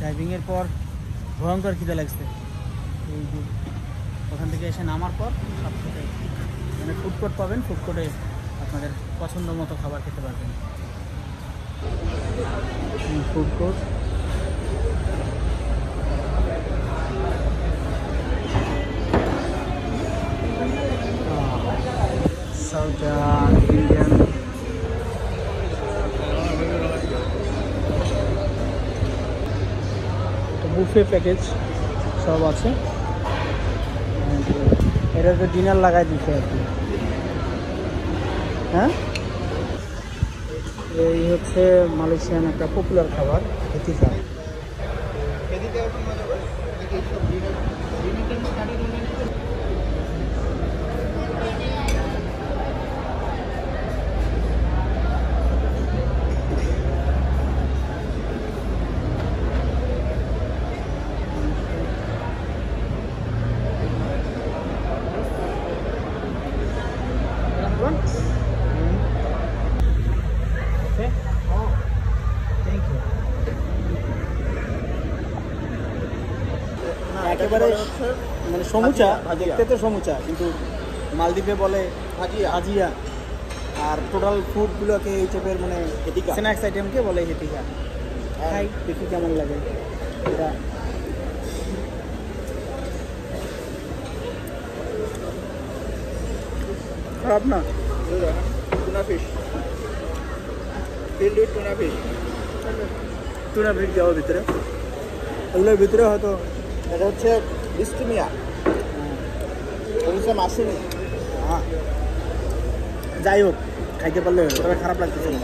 ড্রাইভিংয়ের পর ভয়ঙ্কর খিদে লাগছে। এই যে ওখান থেকে এসে নামার পর সব থেকে মানে ফুড কোর্ট পাবেন, ফুড কোর্টে আপনাদের পছন্দ মতো খাবার খেতে পারবেন। Food court south Indian buffet package সব আছে। এটা তো ডিনার লাগাই দিচ্ছে আর কি। হ্যাঁ, এই হচ্ছে মালয়েশিয়ান একটা পপুলার খাবার হেতিকা। একেবারে মানে সমুচা, দেখতে তো সমুচা, কিন্তু মালদ্বীপে বলে হাজিয়া, আর টোটাল ফুডগুলোকে এই টাইপের মানে স্ন্যাক্স আইটেমকে বলে হেতিকা। খাই দেখি কেমন লাগে এটা। খারাপ না। টুনা ফিশ, টুনা ফিশ দেওয়ার ভিতরে, ওগুলোর ভিতরে হয়তো এটা হচ্ছে বিস্কিমিয়া, হচ্ছে মাশরুম। হ্যাঁ, যাই হোক, খাইতে পারলে ওটা খারাপ লাগতেছে না।